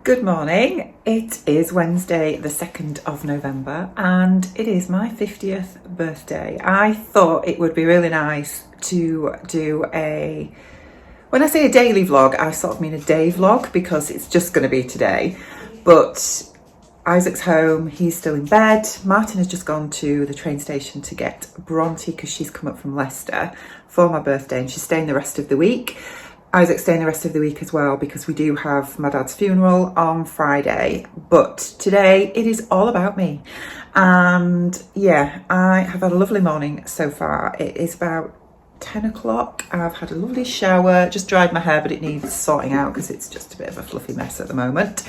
Good morning. It is Wednesday the 2nd of November and it is my 50th birthday. I thought it would be really nice to do when I say a daily vlog, I sort of mean a day vlog because it's just going to be today. But Isaac's home, he's still in bed. Martin has just gone to the train station to get Bronte because she's come up from Leicester for my birthday and she's staying the rest of the week. Isaac's staying the rest of the week as well because we do have my dad's funeral on Friday. But today it is all about me. And yeah, I have had a lovely morning so far. It is about 10 o'clock. I've had a lovely shower, just dried my hair, but it needs sorting out because it's just a bit of a fluffy mess at the moment.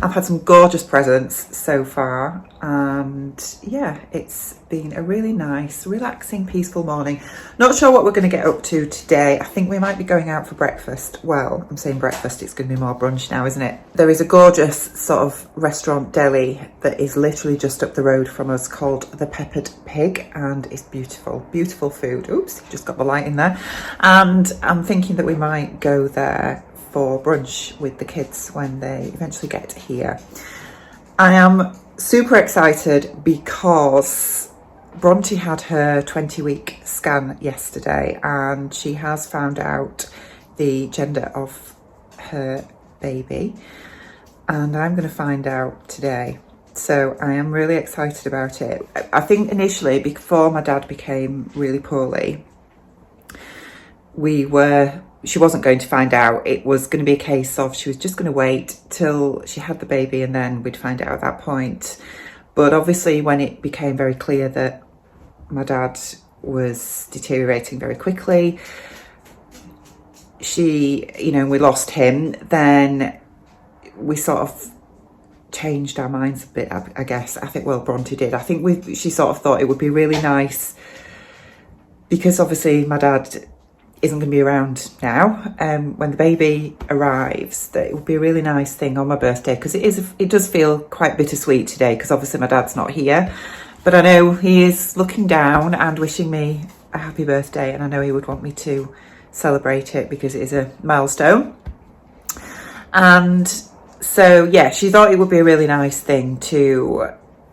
I've had some gorgeous presents so far and yeah, it's been a really nice, relaxing, peaceful morning. Not sure what we're going to get up to today. I think we might be going out for breakfast. Well, I'm saying breakfast, it's going to be more brunch now, isn't it? There is a gorgeous sort of restaurant deli that is literally just up the road from us called The Peppered Pig and it's beautiful, beautiful food. Oops, just got the light in there. And I'm thinking that we might go there for brunch with the kids when they eventually get here. I am super excited because Bronte had her 20-week scan yesterday and she has found out the gender of her baby and I'm going to find out today. So I am really excited about it. I think initially, before my dad became really poorly, she wasn't going to find out. It was going to be a case of she was just going to wait till she had the baby and then we'd find out at that point. But obviously when it became very clear that my dad was deteriorating very quickly, we lost him, then we sort of changed our minds a bit, I guess. I think, well, Bronte did. I think she sort of thought it would be really nice because obviously my dad isn't going to be around now. When the baby arrives, that it would be a really nice thing on my birthday because it does feel quite bittersweet today because obviously my dad's not here, but I know he is looking down and wishing me a happy birthday and I know he would want me to celebrate it because it is a milestone. And so yeah, she thought it would be a really nice thing to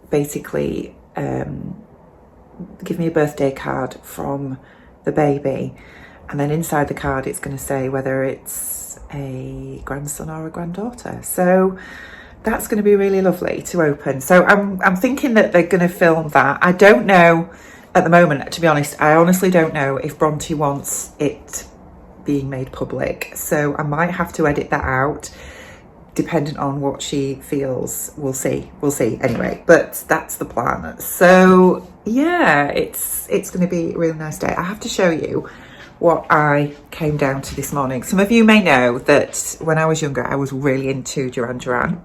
basically give me a birthday card from the baby. And then inside the card, it's going to say whether it's a grandson or a granddaughter. So that's going to be really lovely to open. So I'm thinking that they're going to film that. I don't know at the moment, to be honest. I honestly don't know if Bronte wants it being made public. So I might have to edit that out, dependent on what she feels. We'll see. We'll see anyway. But that's the plan. So yeah, it's going to be a really nice day. I have to show you what I came down to this morning. Some of you may know that when I was younger, I was really into Duran.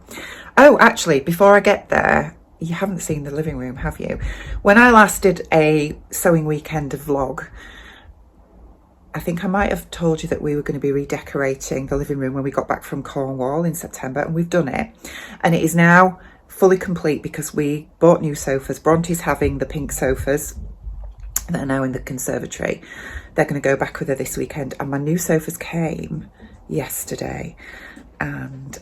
Oh, actually, before I get there, you haven't seen the living room, have you? When I last did a sewing weekend vlog, I think I might have told you that we were going to be redecorating the living room when we got back from Cornwall in September, and we've done it. And it is now fully complete because we bought new sofas. Bronte's having the pink sofas that are now in the conservatory. They're going to go back with her this weekend and my new sofas came yesterday and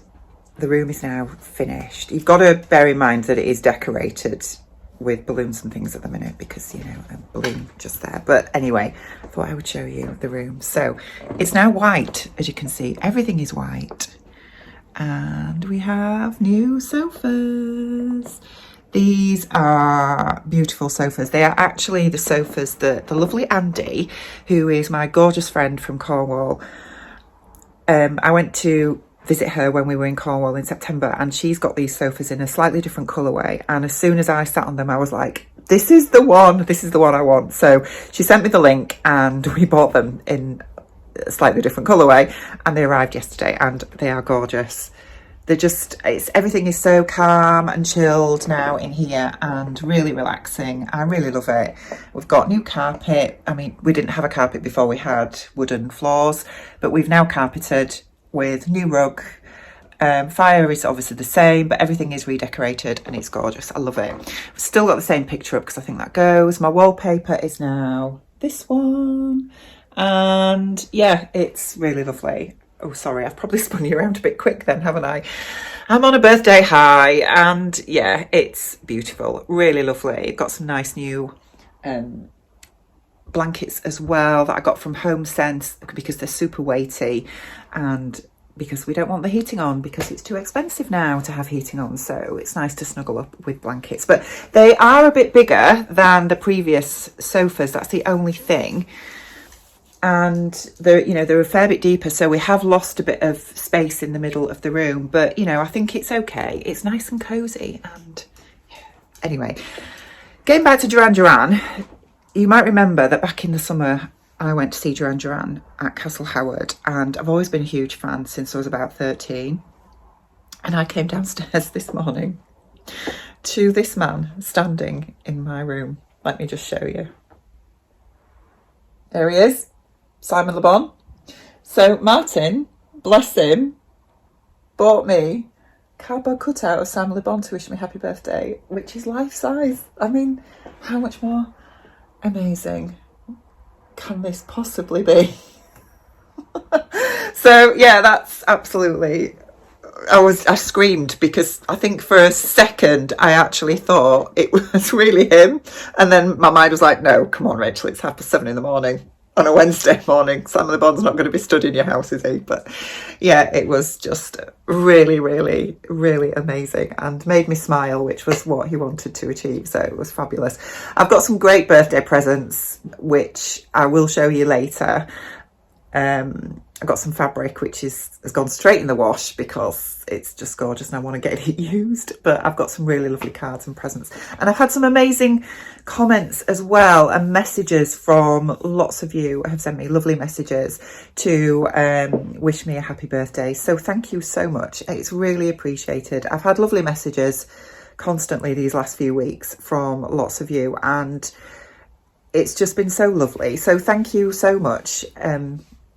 the room is now finished. You've got to bear in mind that it is decorated with balloons and things at the minute because, a balloon just there. But anyway, I thought I would show you the room. So it's now white, as you can see. Everything is white. And we have new sofas. These are beautiful sofas. They are actually the sofas that the lovely Andie, who is my gorgeous friend from Cornwall, I went to visit her when we were in Cornwall in September and she's got these sofas in a slightly different colourway. And as soon as I sat on them, I was like, this is the one I want. So she sent me the link and we bought them in a slightly different colourway and they arrived yesterday and they are gorgeous. They're just, everything is so calm and chilled now in here and really relaxing. I really love it. We've got new carpet. I mean, we didn't have a carpet before, we had wooden floors, but we've now carpeted with new rug. Fire is obviously the same, but everything is redecorated and it's gorgeous. I love it. We've still got the same picture up because I think that goes. My wallpaper is now this one. And yeah, it's really lovely. Oh, sorry, I've probably spun you around a bit quick then, haven't I? I'm on a birthday high, and yeah, it's beautiful, really lovely. Got some nice new blankets as well that I got from HomeSense because they're super weighty, and because we don't want the heating on because it's too expensive now to have heating on, so it's nice to snuggle up with blankets. But they are a bit bigger than the previous sofas, that's the only thing. And they're a fair bit deeper, so we have lost a bit of space in the middle of the room, but I think it's okay. It's nice and cozy. And anyway, getting back to Duran Duran, you might remember that back in the summer I went to see Duran Duran at Castle Howard, and I've always been a huge fan since I was about 13. And I came downstairs this morning to this man standing in my room. Let me just show you. There he is, Simon Le Bon. So Martin, bless him, bought me a cardboard cutout of Simon Le Bon to wish me happy birthday, which is life size. I mean, how much more amazing can this possibly be? So yeah, that's absolutely, I screamed because I think for a second I actually thought it was really him, and then my mind was like, no, come on Rachel, it's 7:30 in the morning on a Wednesday morning. Simon Le Bon's not going to be stood in your house, is he? But yeah, it was just really, really, really amazing and made me smile, which was what he wanted to achieve. So it was fabulous. I've got some great birthday presents, which I will show you later. I've got some fabric which has gone straight in the wash because it's just gorgeous and I want to get it used. But I've got some really lovely cards and presents, and I've had some amazing comments as well and messages from lots of you have sent me lovely messages to wish me a happy birthday. So thank you so much. It's really appreciated. I've had lovely messages constantly these last few weeks from lots of you, and it's just been so lovely. So thank you so much.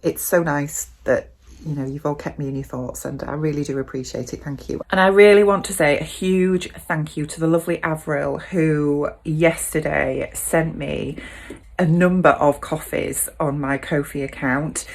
It's so nice that you've all kept me in your thoughts, and I really do appreciate it. Thank you. And I really want to say a huge thank you to the lovely Avril, who yesterday sent me a number of coffees on my Ko-fi account,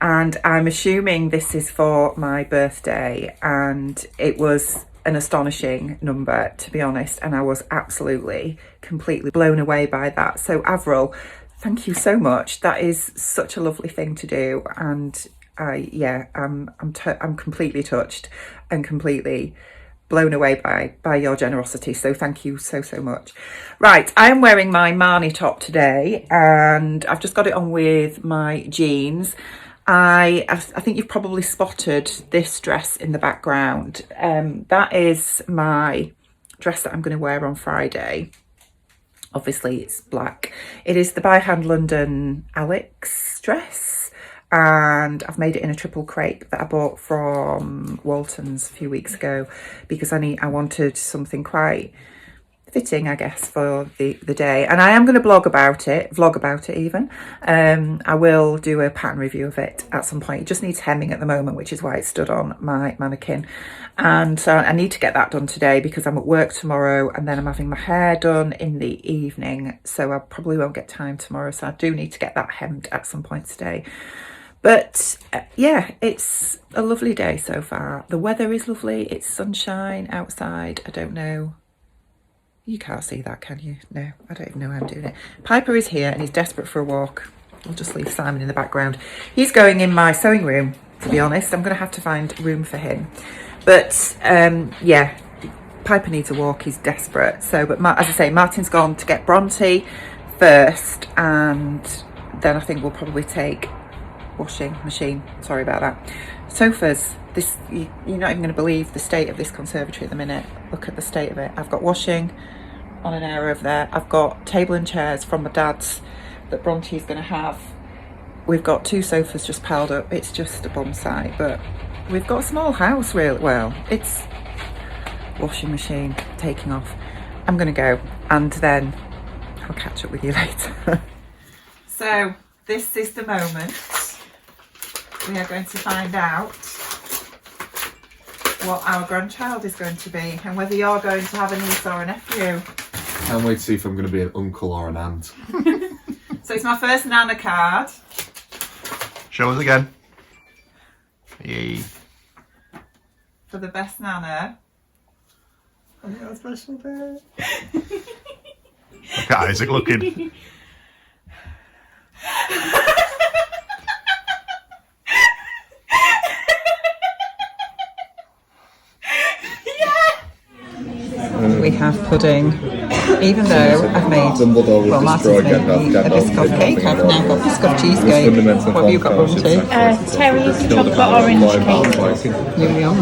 and I'm assuming this is for my birthday, and it was an astonishing number, to be honest, and I was absolutely completely blown away by that. So Avril, thank you so much. That is such a lovely thing to do, and I'm completely touched and completely blown away by your generosity. So thank you so much. Right, I am wearing my Marnie top today, and I've just got it on with my jeans. I think you've probably spotted this dress in the background. That is my dress that I'm going to wear on Friday. Obviously it's black. It is the By Hand London Alex dress, and I've made it in a triple crepe that I bought from Walton's a few weeks ago because I wanted something quite fitting, I guess, for the day. And I am going to vlog about it even. I will do a pattern review of it at some point. It just needs hemming at the moment, which is why it's stood on my mannequin. And so I need to get that done today because I'm at work tomorrow, and then I'm having my hair done in the evening, so I probably won't get time tomorrow. So I do need to get that hemmed at some point today. But yeah, it's a lovely day so far. The weather is lovely. It's sunshine outside. I don't know. You can't see that, can you? No, I don't even know how I'm doing it. Piper is here and he's desperate for a walk. I'll just leave Simon in the background. He's going in my sewing room, to be honest. I'm going to have to find room for him. But yeah, Piper needs a walk. He's desperate. So, but as I say, Martin's gone to get Bronte first, and then I think we'll probably take washing machine. Sorry about that. Sofas. You're not even going to believe the state of this conservatory at the minute. Look at the state of it. I've got washing on an area over there. I've got table and chairs from my dad's that Bronte's going to have. We've got 2 sofas just piled up. It's just a bum site, but we've got a small house, really. Well, it's washing machine taking off. I'm going to go, and then I'll catch up with you later. So this is the moment. We are going to find out what our grandchild is going to be, and whether you're going to have a niece or a nephew. Can't wait to see if I'm going to be an uncle or an aunt. So it's my first Nana card. Show us again. Yay. For the best nana. I got a special day. Look at Isaac looking. We have pudding. Even though I've made, well, Martin's made me a Viscose cake, I've now got Viscose cheesecake. What have you got, Bunty? Terry's chocolate orange cake. Yum yum.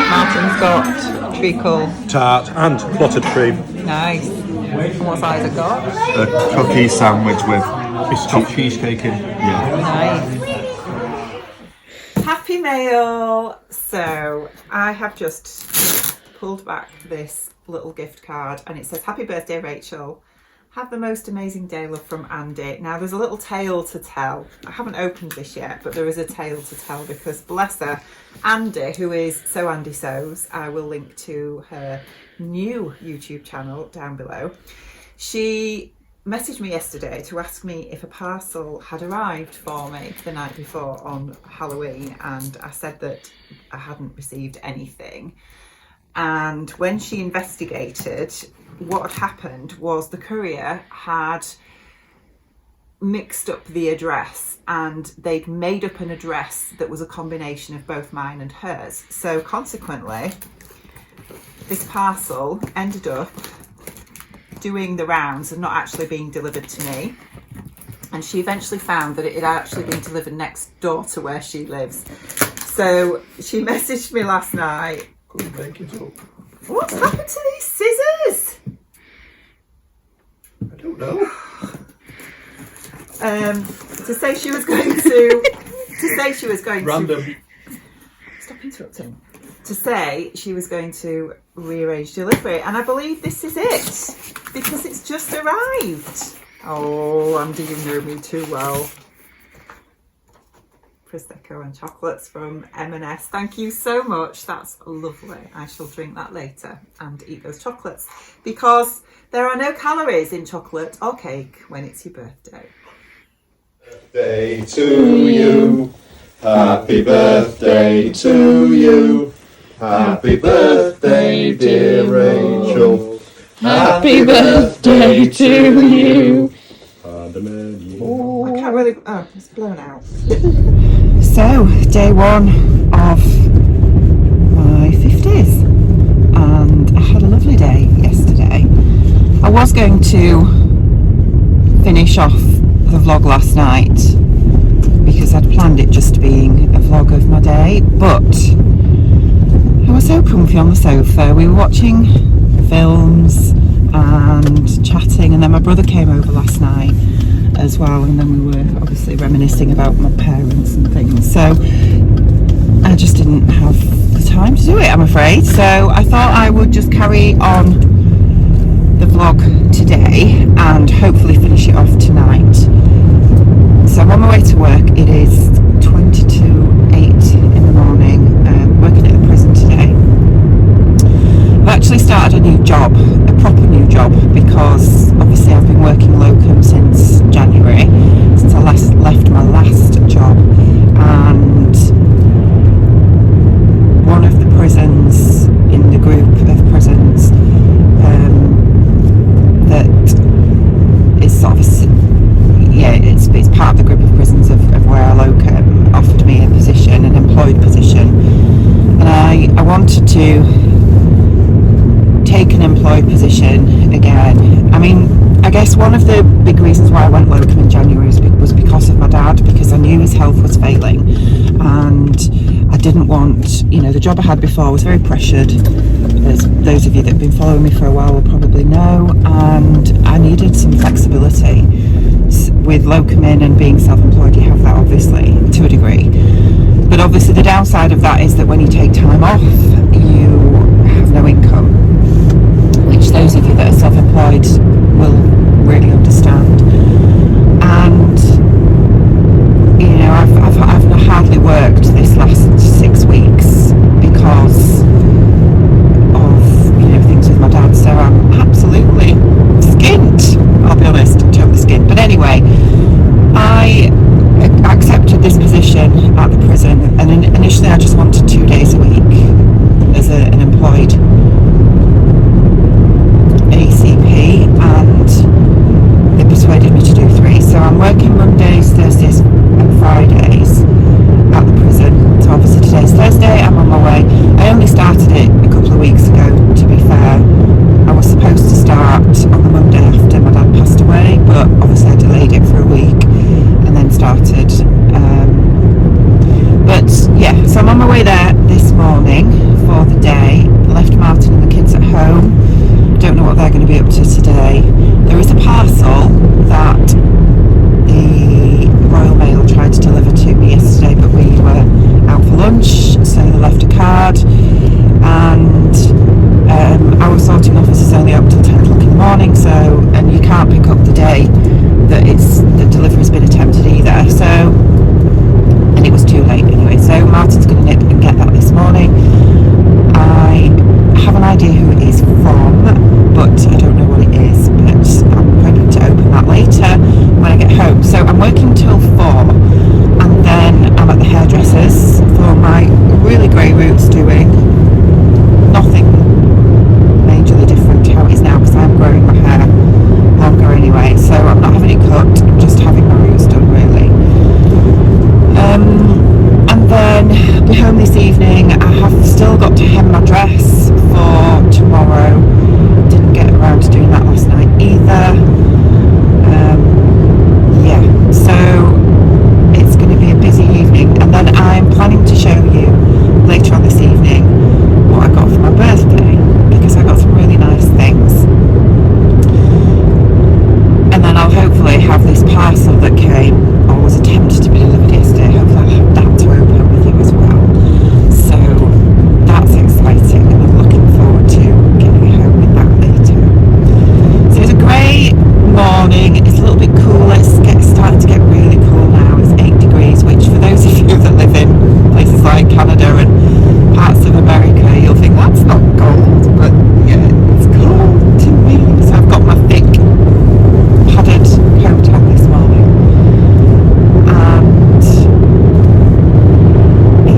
Martin's got treacle. Tart and clotted cream. Nice. And what's Isaac got? A cookie sandwich with Biscoff cheesecake in. Nice. Happy mail. So I have just pulled back this little gift card and it says, happy birthday, Rachel. Have the most amazing day, love, from Andie. Now there's a little tale to tell. I haven't opened this yet, but there is a tale to tell because bless her, Andie, who is Andie Sews, I will link to her new YouTube channel down below. She messaged me yesterday to ask me if a parcel had arrived for me the night before on Halloween, and I said that I hadn't received anything. And when she investigated, what had happened was the courier had mixed up the address and they'd made up an address that was a combination of both mine and hers. So consequently, this parcel ended up doing the rounds and not actually being delivered to me. And she eventually found that it had actually been delivered next door to where she lives. So she messaged me last night. Make it up. What's happened to these scissors? I don't know. To say she was going to Random. Stop interrupting. To say she was going to rearrange delivery, and I believe this is it because it's just arrived. Oh, Andie, you know me too well. Prosecco and chocolates from M&S. Thank you so much. That's lovely. I shall drink that later and eat those chocolates because there are no calories in chocolate or cake when it's your birthday. birthday to you. Happy birthday to you. Happy birthday, dear Rachel. Happy birthday to you. I can't really. Oh, it's blown out. So, day one of my 50s, and I had a lovely day yesterday. I was going to finish off the vlog last night because I'd planned it just being a vlog of my day, but I was so comfy on the sofa. We were watching films and chatting, and then my brother came over last night as well, and then we were obviously reminiscing about my parents and things. So I just didn't have the time to do it, I'm afraid. So I thought I would just carry on the vlog today and hopefully finish it off tonight. So I'm on my way to work. It is 8:22 in the morning. Working at the prison today. I've actually started a new job, a proper new job, because obviously I've been working locum since January, since I left my last job, and one of the prisons in the group of prisons that is sort of it's part of the group of prisons of where I locum offered me a position, an employed position, and I wanted to take an employed position again. I mean, I guess one of the big reasons why I went locum in January was because of my dad, because I knew his health was failing and I didn't want, the job I had before was very pressured, as those of you that have been following me for a while will probably know, and I needed some flexibility. With locuming and being self-employed, you have that obviously to a degree, but obviously the downside of that is that when you take time off you have no income, which those of you that are self-employed will really understand. And I've hardly worked this last 6 weeks because of things with my dad, so I'm absolutely skint. I'll be honest, totally skint. But anyway, I accepted this position at the prison and initially I just wanted 2 days a week as an employed ACP, and they persuaded me to do 3. So I'm working Mondays, Thursdays and Fridays at the prison. So obviously today's Thursday, I'm on my way. I only started it a couple of weeks ago, to be fair. I was supposed to start on the Monday after my dad passed away, but obviously I delayed it for a week and then started. But yeah, so I'm on my way there this morning for the day. Left Martin and the kids at home. Don't know what they're going to be up to today. There is a parcel that the Royal Mail tried to deliver to me yesterday, but we were out for lunch, so they left a card, and our sorting office is only up till 10 o'clock in the morning, so, and you can't pick up the day that the delivery's been attempted either, so, and it was too late anyway, so Martin's going to nip and get that this morning. I have an idea who it is from, but I don't know what it is, but I'm hoping to open that later when I get home. So I'm working till 4, and then I'm at the hairdressers for my really grey roots doing. Nothing majorly different to how it is now, because I'm growing my hair longer anyway, so I'm not having it cut, I'm just having my roots done really. And then be home this evening. I have still got to hem my dress for tomorrow. Didn't get around to doing that last night either. Yeah, so it's going to be a busy evening, and then I'm planning to show you later on this evening what I got for my birthday, because I got some really nice things. And then I'll hopefully have this parcel that came, or was attempted to be delivered yesterday. Hopefully I'll have that to open with you as well. So that's exciting, and I'm looking forward to getting home with that later. So it's a grey morning. It's a little bit cool. It's starting to get really cool now. It's 8 degrees, which for those of you that live in places like Canada and parts of America, you'll think that's not cold, but yeah, it's cold to me. So I've got my thick padded coat on this morning, and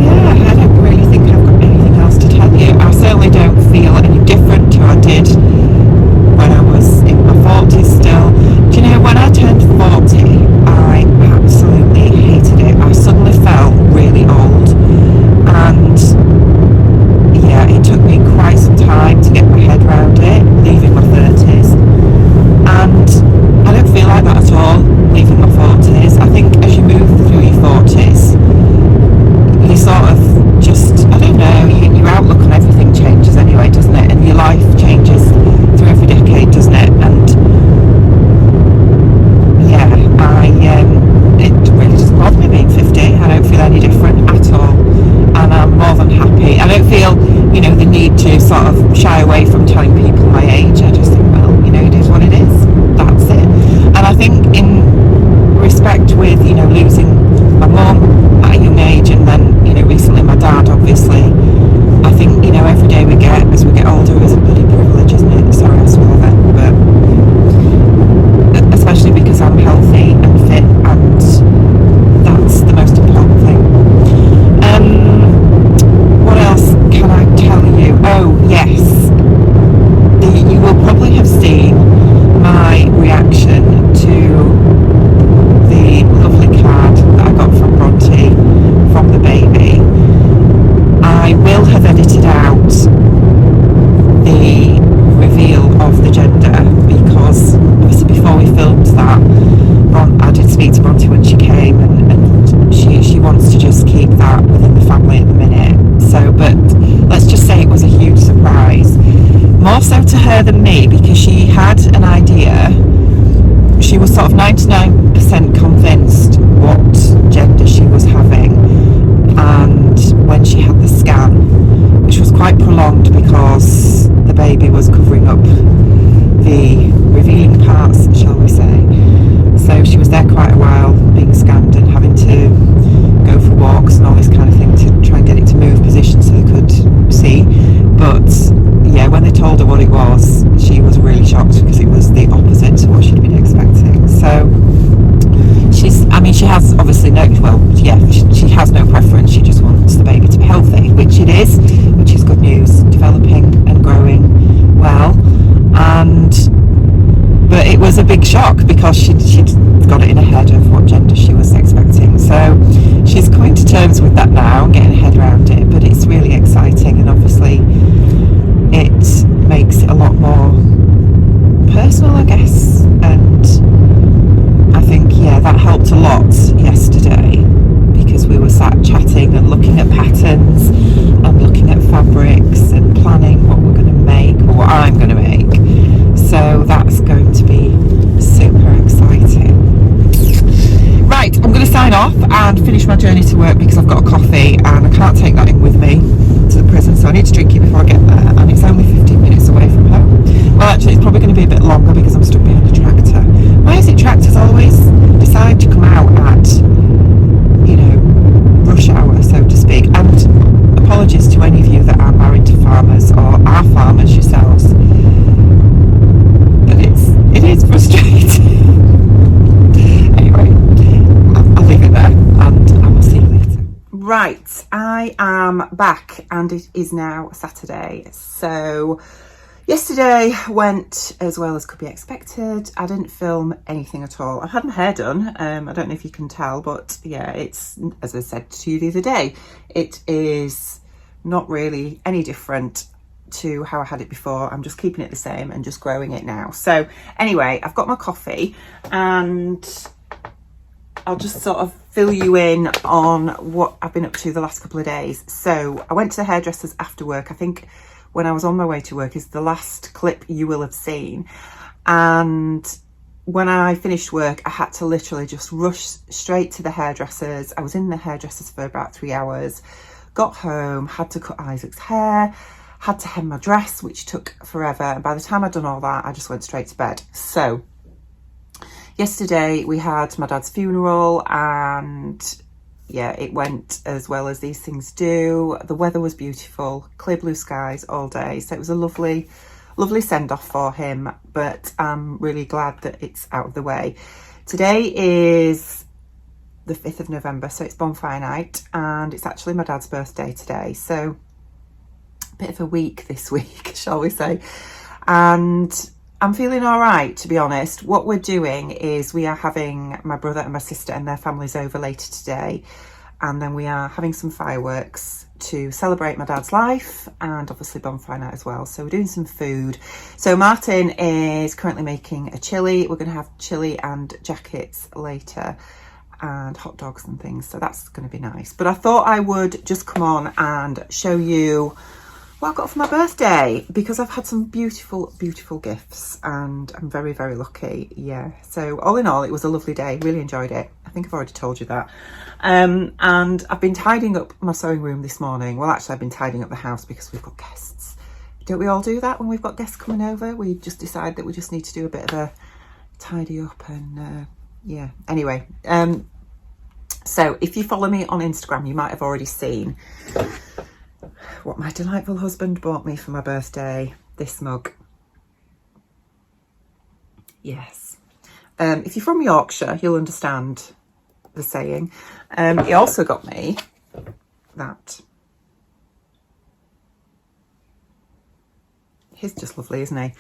yeah, I don't really think I've got anything else to tell you. I certainly don't feel any different to what I did when I was in my 40s still. Do you know, when I turned 40, I absolutely hated it. I suddenly felt really old, and yeah, it took me quite some time to get my head around it, leaving my 30s, and I don't feel like that at all leaving my 40s. I think as you move through your 40s, you sort of just, I don't know, your outlook on everything changes anyway, doesn't it? And your life changes through every decade, doesn't it? And yeah, it really doesn't bother me being 50. I don't feel any different at all, and I'm more than happy. I don't feel, you know, the need to sort of shy away from telling people my age. I just think, well, you know, it is what it is. That's it. And I think in respect with, you know, losing my mum at a young age, and then, you know, recently my dad, obviously, I think, you know, every day we get, as we get older, is a bloody privilege, isn't it? Sorry, I swore then, but especially because I'm healthy and fit, and that's the most important thing. What else can I tell you? Oh yes, you will probably have seen my reaction to the lovely card that I got from Bronte from the baby. I will have edited out the reveal of the gender, because obviously before we filmed that, I did speak to Bronte when she came, and she wants to just keep that within the family at the minute. So, but let's just say it was a huge surprise, more so to her than me, because she had an idea. She was sort of 99% convinced what gender she was having, and when she had the scan, which was quite prolonged because the baby was covering up the revealing parts, shall we say. So she was there quite a while being scanned and having to go for walks and all this kind of thing to try and get it to move position so they could see. But yeah, when they told her what it was, she was really shocked, because it was the opposite to what she'd been expecting. So she has obviously no, well, yeah, she shock because she'd got it in her head of what gender she was expecting. So she's coming to terms with that now and getting her head around it, but it's really exciting, and obviously it makes it a lot more personal, I guess. And I think, yeah, that helped a lot yesterday because we were sat chatting and looking at patterns and looking at fabrics and planning what we're going to make, or what I'm going to make. So that's going to be super exciting. Right, I'm going to sign off and finish my journey to work because I've got a coffee and I can't take that in with me to the prison, so I need to drink it before I get there, and it's only 15 minutes away from home. Well, actually it's probably going to be a bit longer because I'm stuck behind a tractor. Why is it tractors always decide to come out at, you know, rush hour, so to speak? And apologies to any of you that are married to farmers or are farmers yourselves, but it is frustrating. Anyway, I'll leave it there and I will see you later. Right, I am back and it is now Saturday. So yesterday went as well as could be expected. I didn't film anything at all. I've had my hair done. I don't know if you can tell, but yeah, it's, as I said to you the other day, it is not really any different to how I had it before. I'm just keeping it the same and just growing it now. So anyway, I've got my coffee and I'll just sort of fill you in on what I've been up to the last couple of days. So I went to the hairdressers after work. I think when I was on my way to work is the last clip you will have seen. And when I finished work, I had to literally just rush straight to the hairdressers. I was in the hairdressers for about 3 hours, got home, had to cut Isaac's hair, had to hem my dress, which took forever. And by the time I'd done all that, I just went straight to bed. So yesterday we had my dad's funeral and yeah, it went as well as these things do. The weather was beautiful, clear blue skies all day. So it was a lovely send-off for him, but I'm really glad that it's out of the way. Today is the 5th of November, so it's bonfire night, and it's actually my dad's birthday today. So a bit of a week this week, shall we say. And I'm feeling all right, to be honest. What we're doing is we are having my brother and my sister and their families over later today. And then we are having some fireworks to celebrate my dad's life and obviously bonfire night as well. So we're doing some food. So Martin is currently making a chilli. We're going to have chilli and jackets later and hot dogs and things. So that's going to be nice. But I thought I would just come on and show you what I got for my birthday, because I've had some beautiful gifts and I'm very lucky. Yeah, so all in all it was a lovely day, really enjoyed it. I think I've already told you that. And I've been tidying up my sewing room this morning. Well, actually I've been tidying up the house because we've got guests. Don't we all do that when we've got guests coming over? We just decide that we just need to do a bit of a tidy up and yeah, anyway. So if you follow me on Instagram, you might have already seen what my delightful husband bought me for my birthday. This mug. Yes. If you're from Yorkshire, you'll understand the saying. He also got me that. He's just lovely, isn't he?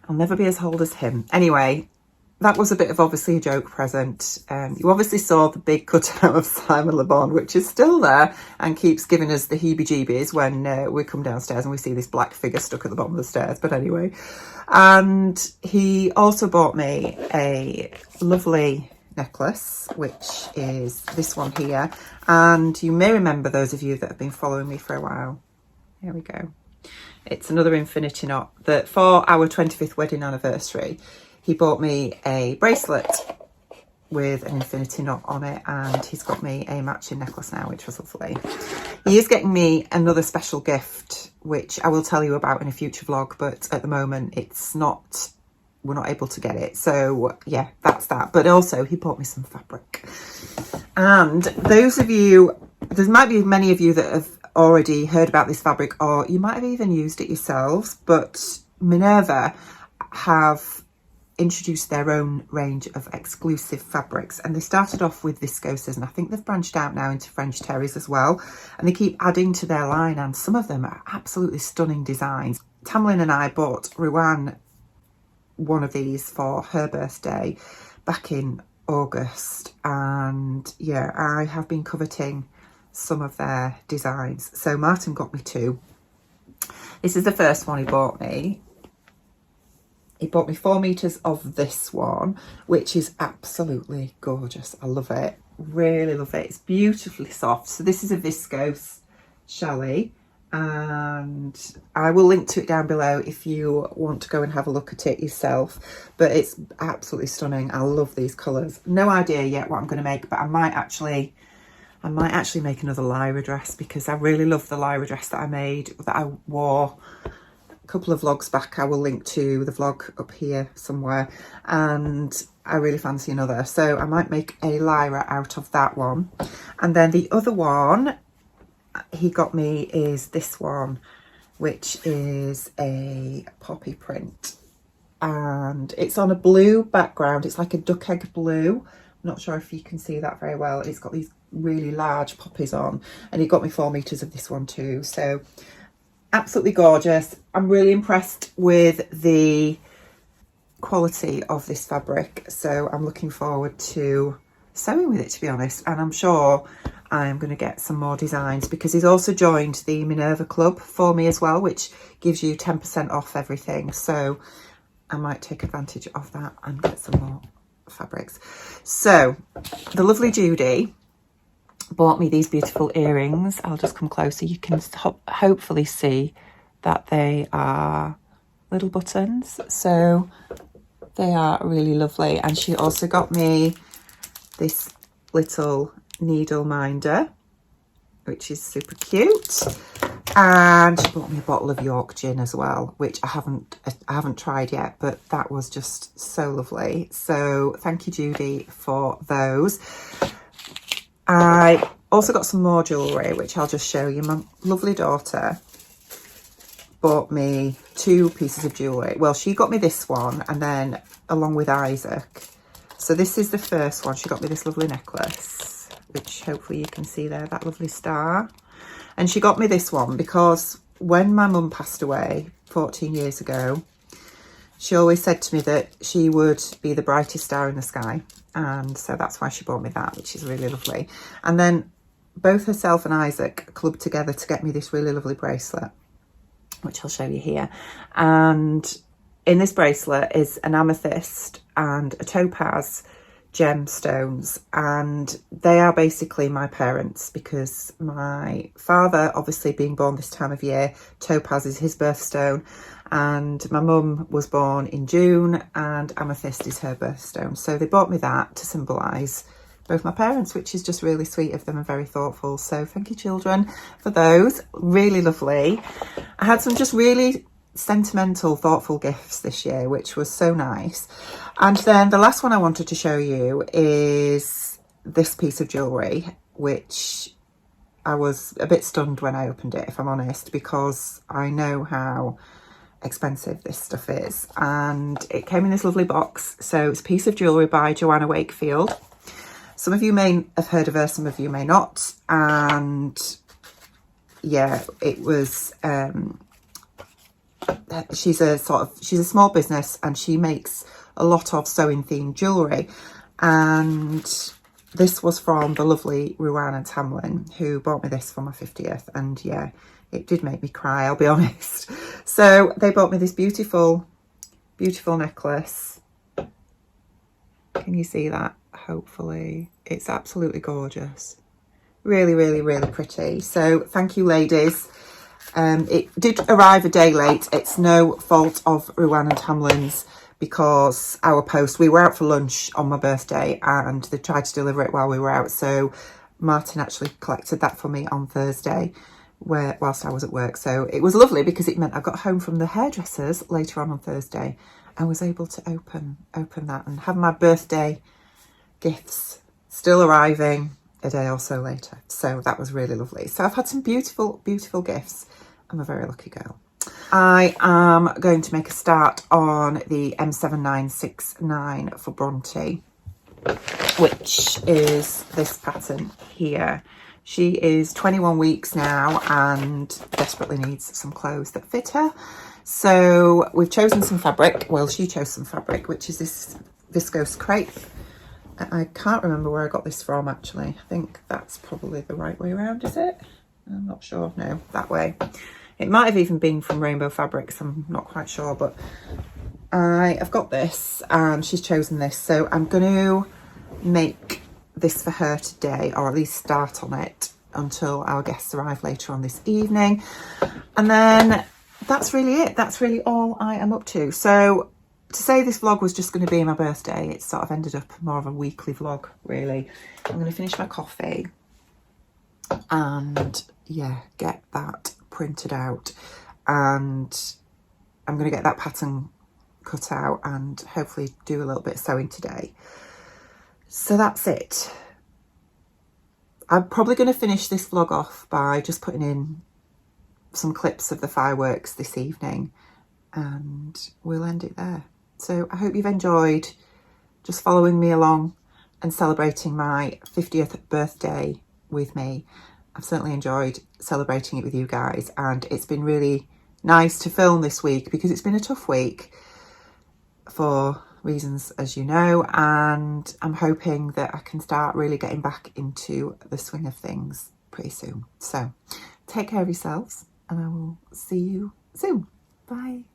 I'll never be as old as him. Anyway, that was a bit of obviously a joke present. You obviously saw the big cutout of Simon Le Bon, which is still there and keeps giving us the heebie-jeebies when we come downstairs and we see this black figure stuck at the bottom of the stairs. But anyway, and he also bought me a lovely necklace, which is this one here. And you may remember, those of you that have been following me for a while. Here we go. It's another infinity knot that for our 25th wedding anniversary, he bought me a bracelet with an infinity knot on it, and he's got me a matching necklace now, which was lovely. He is getting me another special gift, which I will tell you about in a future vlog, but at the moment we're not able to get it. So yeah, that's that. But also he bought me some fabric. And those of you, there might be many of you that have already heard about this fabric, or you might have even used it yourselves, but Minerva have introduced their own range of exclusive fabrics, and they started off with viscoses, and I think they've branched out now into French terries as well, and they keep adding to their line, and some of them are absolutely stunning designs. Tamlin and I bought Rowan one of these for her birthday back in August, and yeah, I have been coveting some of their designs. So Martin got me 2. This is the first one he bought me. He bought me 4 meters of this one, which is absolutely gorgeous. I love it, really love it. It's beautifully soft. So this is a Viscose Challis, and I will link to it down below if you want to go and have a look at it yourself. But it's absolutely stunning. I love these colours. No idea yet what I'm going to make, but I might actually make another Lyra dress, because I really love the Lyra dress that I made, that I wore a couple of vlogs back. I will link to the vlog up here somewhere, and I really fancy another. So I might make a Lyra out of that one. And then the other one he got me is this one, which is a poppy print, and it's on a blue background. It's like a duck egg blue. I'm not sure if you can see that very well. It's got these really large poppies on, and he got me 4 meters of this one too. So absolutely gorgeous. I'm really impressed with the quality of this fabric, so I'm looking forward to sewing with it, to be honest. And I'm sure I'm going to get some more designs, because he's also joined the Minerva club for me as well, which gives you 10% off everything. So I might take advantage of that and get some more fabrics. So the lovely Judy bought me these beautiful earrings. I'll just come closer. You can hopefully see that they are little buttons, so they are really lovely. And she also got me this little needle minder, which is super cute, and she bought me a bottle of York gin as well, which I haven't tried yet, but that was just so lovely. So thank you, Judy, for those. I also got some more jewellery, which I'll just show you. My lovely daughter bought me 2 pieces of jewellery. Well, she got me this one, and then along with Isaac. So this is the first one. She got me this lovely necklace, which hopefully you can see there, that lovely star. And she got me this one because when my mum passed away 14 years ago, she always said to me that she would be the brightest star in the sky. And so that's why she bought me that, which is really lovely. And then both herself and Isaac clubbed together to get me this really lovely bracelet, which I'll show you here. And in this bracelet is an amethyst and a topaz gemstones, and they are basically my parents, because my father, obviously being born this time of year, topaz is his birthstone, and my mum was born in June and amethyst is her birthstone. So they bought me that to symbolise both my parents, which is just really sweet of them and very thoughtful. So thank you, children, for those. Really lovely. I had some just really sentimental, thoughtful gifts this year, which was so nice. And then the last one I wanted to show you is this piece of jewellery, which I was a bit stunned when I opened it, if I'm honest, because I know how expensive this stuff is. And it came in this lovely box. So it's a piece of jewellery by Joanna Wakefield. Some of you may have heard of her, some of you may not. And yeah, it was she's a small business, and she makes a lot of sewing themed jewellery. And this was from the lovely Joanna Tamlin, who bought me this for my 50th. And yeah, it did make me cry, I'll be honest. So they bought me this beautiful, beautiful necklace. Can you see that? Hopefully. It's absolutely gorgeous. Really, really, really pretty. So thank you, ladies. It did arrive a day late. It's no fault of Joanna Tamlin's, because our post, we were out for lunch on my birthday and they tried to deliver it while we were out. So Martin actually collected that for me on Thursday whilst I was at work. So it was lovely, because it meant I got home from the hairdressers later on Thursday and was able to open that and have my birthday gifts still arriving a day or so later. So that was really lovely. So I've had some beautiful, beautiful gifts. I'm a very lucky girl. I am going to make a start on the M7969 for Bronte, which is this pattern here. She is 21 weeks now and desperately needs some clothes that fit her. So we've chosen some fabric. Well, she chose some fabric, which is this viscose crepe. I can't remember where I got this from, actually. I think that's probably the right way around, is it? I'm not sure. No, that way. It might have even been from Rainbow Fabrics. I'm not quite sure, but I've got this and she's chosen this. So I'm going to make this for her today, or at least start on it until our guests arrive later on this evening. And then that's really it. That's really all I am up to. So to say this vlog was just going to be my birthday, it sort of ended up more of a weekly vlog, really. I'm going to finish my coffee and, yeah, get that printed out. And I'm going to get that pattern cut out and hopefully do a little bit of sewing today. So that's it. I'm probably going to finish this vlog off by just putting in some clips of the fireworks this evening and we'll end it there. So I hope you've enjoyed just following me along and celebrating my 50th birthday with me. I've certainly enjoyed celebrating it with you guys, and it's been really nice to film this week because it's been a tough week for reasons, as you know, and I'm hoping that I can start really getting back into the swing of things pretty soon. So take care of yourselves and I will see you soon. Bye.